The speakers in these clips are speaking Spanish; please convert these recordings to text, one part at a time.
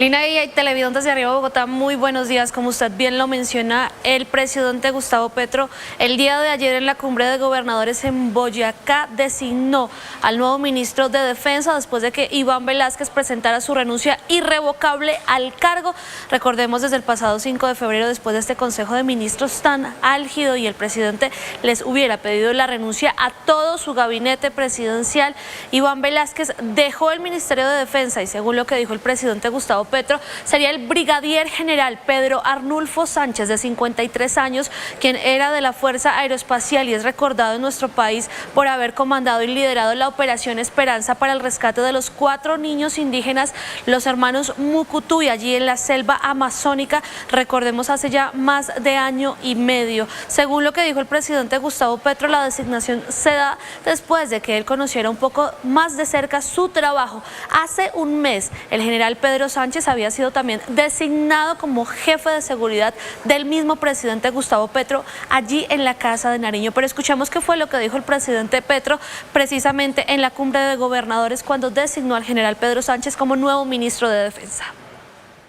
Lina y televidentes de Arriba Bogotá, muy buenos días. Como usted bien lo menciona, el presidente Gustavo Petro, el día de ayer en la cumbre de gobernadores en Boyacá, designó al nuevo ministro de Defensa después de que Iván Velásquez presentara su renuncia irrevocable al cargo. Recordemos, desde el pasado 5 de febrero, después de este Consejo de Ministros tan álgido y el presidente les hubiera pedido la renuncia a todo su gabinete presidencial, Iván Velásquez dejó el Ministerio de Defensa y, según lo que dijo el presidente Gustavo Petro, sería el brigadier general Pedro Arnulfo Sánchez, de 53 años, quien era de la Fuerza Aeroespacial y es recordado en nuestro país por haber comandado y liderado la Operación Esperanza para el rescate de los 4 niños indígenas, los hermanos Mucutuy, allí en la selva amazónica, recordemos, hace ya más de año y medio. Según lo que dijo el presidente Gustavo Petro, la designación se da después de que él conociera un poco más de cerca su trabajo. Hace un mes, el general Pedro Sánchez había sido también designado como jefe de seguridad del mismo presidente Gustavo Petro allí en la Casa de Nariño. Pero escuchemos qué fue lo que dijo el presidente Petro precisamente en la cumbre de gobernadores cuando designó al general Pedro Sánchez como nuevo ministro de Defensa.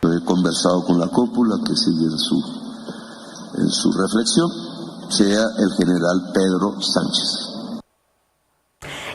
He conversado con la cúpula que sigue en su reflexión, sea el general Pedro Sánchez.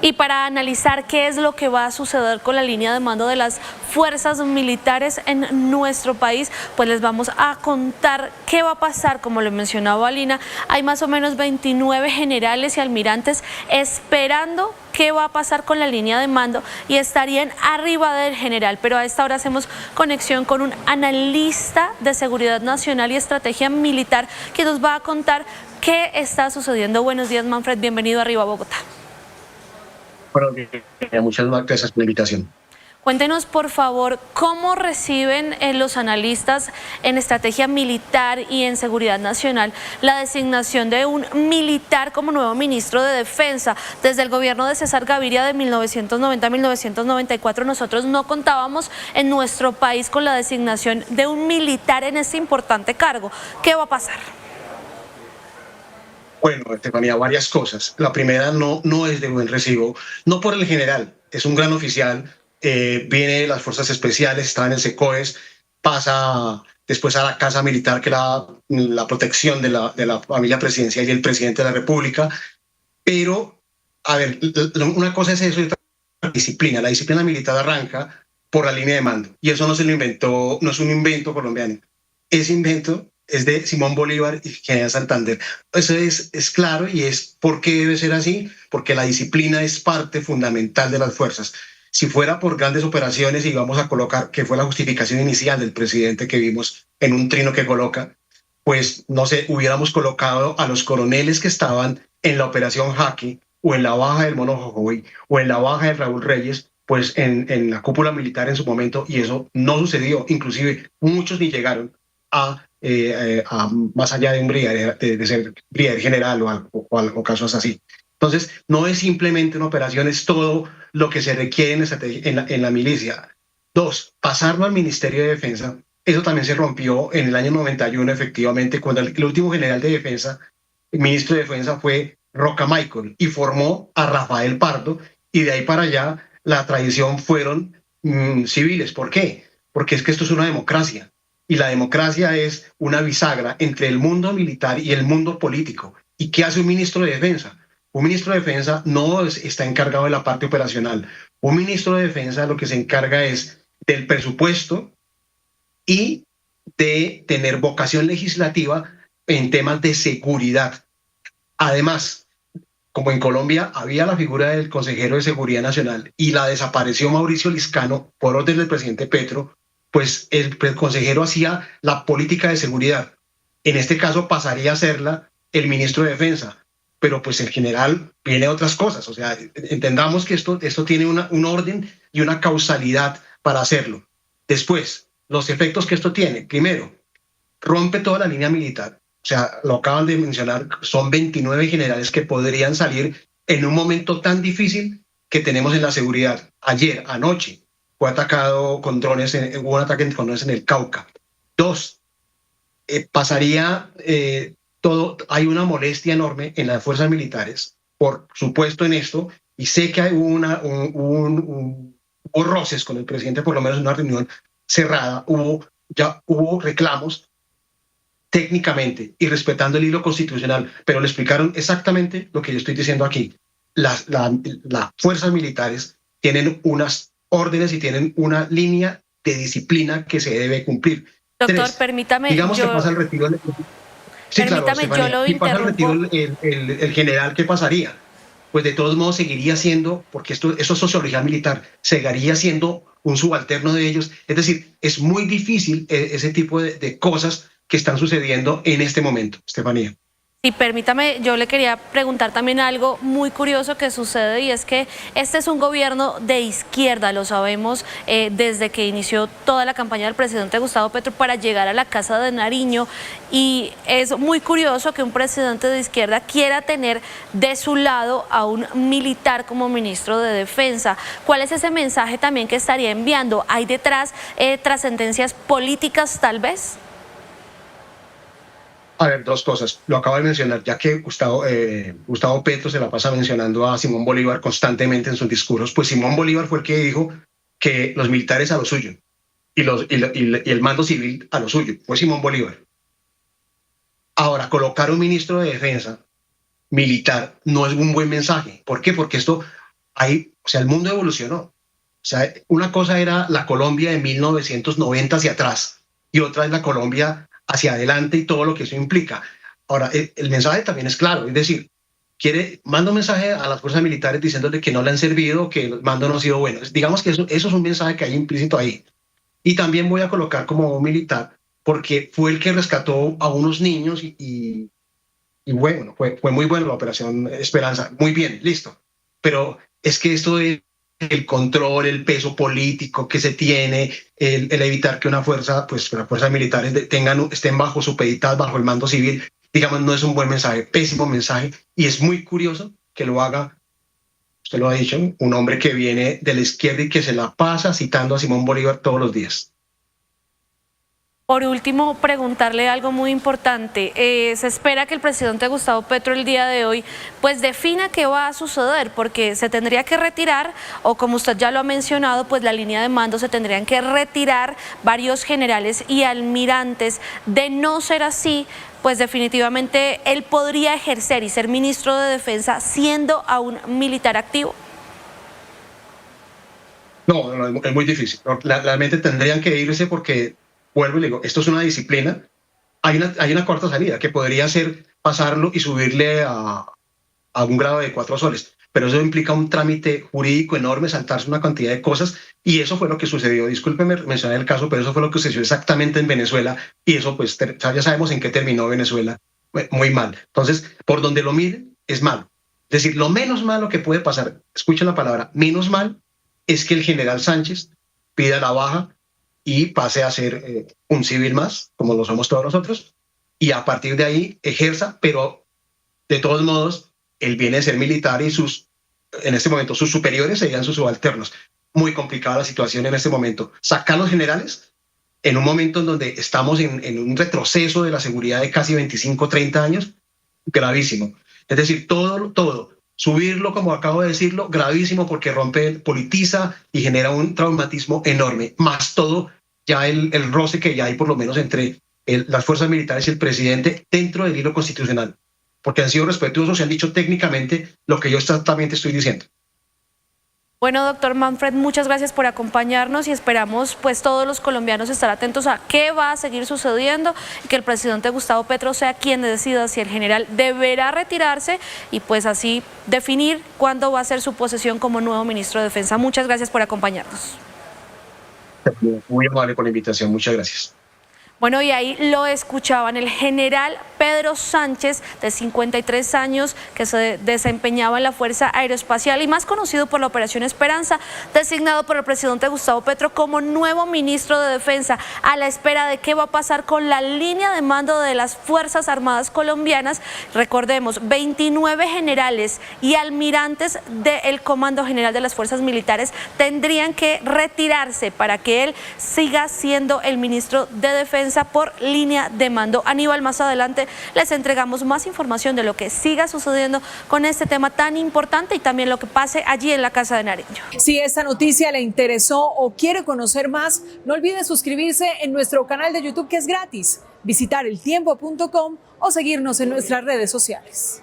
Y para analizar qué es lo que va a suceder con la línea de mando de las fuerzas militares en nuestro país, pues les vamos a contar qué va a pasar. Como lo mencionaba Alina, hay más o menos 29 generales y almirantes esperando qué va a pasar con la línea de mando y estarían arriba del general. Pero a esta hora hacemos conexión con un analista de seguridad nacional y estrategia militar que nos va a contar qué está sucediendo. Buenos días, Manfred, bienvenido a Arriba Bogotá. Bueno, muchas gracias por la invitación. Cuéntenos, por favor, cómo reciben los analistas en estrategia militar y en seguridad nacional la designación de un militar como nuevo ministro de Defensa. Desde el gobierno de César Gaviria de 1990 a 1994 nosotros no contábamos en nuestro país con la designación de un militar en este importante cargo. ¿Qué va a pasar? Bueno, Estefanía, varias cosas. La primera, no es de buen recibo, no por el general, es un gran oficial, viene de las fuerzas especiales, está en el SECOES, pasa después a la Casa Militar, que es la protección de la familia presidencial y el presidente de la República. Pero, a ver, una cosa es eso y otra disciplina. La disciplina militar arranca por la línea de mando, y eso no se lo inventó, no es un invento colombiano, ese invento es de Simón Bolívar y General Santander. Eso es claro, y es por qué debe ser así, porque la disciplina es parte fundamental de las fuerzas. Si fuera por grandes operaciones, y vamos a colocar que fue la justificación inicial del presidente que vimos en un trino que coloca, pues no sé, hubiéramos colocado a los coroneles que estaban en la operación Jaque, o en la baja del Mono Jojoy, o en la baja de Raúl Reyes, pues en la cúpula militar en su momento, y eso no sucedió. Inclusive muchos ni llegaron a más allá de un brigadier, de ser brigadier general o casos así. Entonces, no es simplemente una operación, es todo lo que se requiere en la milicia. 2, pasarlo al Ministerio de Defensa. Eso también se rompió en el año 91, efectivamente, cuando el último general de defensa, el ministro de Defensa, fue Roca Michael, y formó a Rafael Pardo, y de ahí para allá la tradición fueron civiles. ¿Por qué? Porque es que esto es una democracia. Y la democracia es una bisagra entre el mundo militar y el mundo político. ¿Y qué hace un ministro de Defensa? Un ministro de Defensa no está encargado de la parte operacional. Un ministro de Defensa lo que se encarga es del presupuesto y de tener vocación legislativa en temas de seguridad. Además, como en Colombia había la figura del consejero de Seguridad Nacional y la desapareció Mauricio Liscano por orden del presidente Petro, pues el consejero hacía la política de seguridad. En este caso pasaría a serla el ministro de Defensa, pero pues el general viene a otras cosas. O sea, entendamos que esto tiene un orden y una causalidad para hacerlo. Después, los efectos que esto tiene. Primero, rompe toda la línea militar. O sea, lo acaban de mencionar, son 29 generales que podrían salir en un momento tan difícil que tenemos en la seguridad. Ayer, anoche, fue atacado con drones, hubo un ataque con drones en el Cauca. 2, pasaría todo, hay una molestia enorme en las fuerzas militares, por supuesto, en esto, y sé que hay hubo roces con el presidente, por lo menos en una reunión cerrada, ya hubo reclamos técnicamente y respetando el hilo constitucional, pero le explicaron exactamente lo que yo estoy diciendo aquí. Las fuerzas militares tienen unas órdenes y tienen una línea de disciplina que se debe cumplir. Doctor, 3, permítame, digamos que pasa el retiro. Sí, permítame, claro, yo lo si pasa el retiro interrumpo. el general, ¿qué pasaría? Pues de todos modos seguiría siendo, porque eso es sociología militar, seguiría siendo un subalterno de ellos. Es decir, es muy difícil ese tipo de cosas que están sucediendo en este momento, Estefanía. Y permítame, yo le quería preguntar también algo muy curioso que sucede, y es que este es un gobierno de izquierda, lo sabemos, desde que inició toda la campaña del presidente Gustavo Petro para llegar a la Casa de Nariño, y es muy curioso que un presidente de izquierda quiera tener de su lado a un militar como ministro de Defensa. ¿Cuál es ese mensaje también que estaría enviando? ¿Hay detrás trascendencias políticas tal vez? A ver, dos cosas. Lo acabo de mencionar, ya que Gustavo Petro se la pasa mencionando a Simón Bolívar constantemente en sus discursos, pues Simón Bolívar fue el que dijo que los militares a lo suyo y el mando civil a lo suyo. Fue Simón Bolívar. Ahora, colocar un ministro de Defensa militar no es un buen mensaje. ¿Por qué? Porque el mundo evolucionó. O sea, una cosa era la Colombia de 1990 hacia atrás y otra es la Colombia hacia adelante y todo lo que eso implica. Ahora, el mensaje también es claro, es decir, manda un mensaje a las fuerzas militares diciéndole que no le han servido, que el mando no ha sido bueno. Digamos que eso es un mensaje que hay implícito ahí. Y también voy a colocar como un militar, porque fue el que rescató a unos niños y bueno, fue muy buena la Operación Esperanza, muy bien, listo. Pero es que esto es el control, el peso político que se tiene, el evitar que las fuerzas militares estén bajo supeditas, bajo el mando civil, digamos, no es un buen mensaje, pésimo mensaje, y es muy curioso que lo haga, usted lo ha dicho, un hombre que viene de la izquierda y que se la pasa citando a Simón Bolívar todos los días. Por último, preguntarle algo muy importante. Se espera que el presidente Gustavo Petro el día de hoy pues defina qué va a suceder, porque se tendría que retirar, o como usted ya lo ha mencionado, pues la línea de mando se tendrían que retirar varios generales y almirantes. De no ser así, pues definitivamente él podría ejercer y ser ministro de Defensa siendo aún militar activo. No, es muy difícil. Realmente tendrían que irse porque, vuelvo y le digo, esto es una disciplina. Hay una cuarta salida que podría ser pasarlo y subirle a un grado de 4 soles. Pero eso implica un trámite jurídico enorme, saltarse una cantidad de cosas, y eso fue lo que sucedió. Discúlpeme mencionar el caso, pero eso fue lo que sucedió exactamente en Venezuela, y eso pues ya sabemos en qué terminó Venezuela, muy mal. Entonces, por donde lo miren, es malo. Es decir, lo menos malo que puede pasar, escuchen la palabra, menos mal, es que el general Sánchez pida la baja y pase a ser un civil más, como lo somos todos nosotros, y a partir de ahí ejerza, pero de todos modos, él viene de ser militar y en este momento sus superiores serían sus subalternos. Muy complicada la situación en este momento. Sacar los generales en un momento en donde estamos en un retroceso de la seguridad de casi 25, 30 años, gravísimo. Es decir, todo. Subirlo, como acabo de decirlo, gravísimo, porque politiza y genera un traumatismo enorme. Más todo ya el roce que ya hay por lo menos entre las fuerzas militares y el presidente dentro del hilo constitucional, porque han sido respetuosos y han dicho técnicamente lo que yo exactamente estoy diciendo. Bueno, doctor Manfred, muchas gracias por acompañarnos y esperamos pues todos los colombianos estar atentos a qué va a seguir sucediendo y que el presidente Gustavo Petro sea quien decida si el general deberá retirarse y pues así definir cuándo va a ser su posesión como nuevo ministro de Defensa. Muchas gracias por acompañarnos. Muy amable por la invitación, muchas gracias. Bueno, y ahí lo escuchaban, el general Pedro Sánchez, de 53 años, que se desempeñaba en la Fuerza Aeroespacial y más conocido por la Operación Esperanza, designado por el presidente Gustavo Petro como nuevo ministro de Defensa, a la espera de qué va a pasar con la línea de mando de las Fuerzas Armadas colombianas. Recordemos, 29 generales y almirantes del Comando General de las Fuerzas Militares tendrían que retirarse para que él siga siendo el ministro de Defensa defensa por línea de mando. Aníbal, más adelante les entregamos más información de lo que siga sucediendo con este tema tan importante y también lo que pase allí en la Casa de Nariño. Si esta noticia le interesó o quiere conocer más, no olvide suscribirse en nuestro canal de YouTube, que es gratis, visitar eltiempo.com o seguirnos en nuestras redes sociales.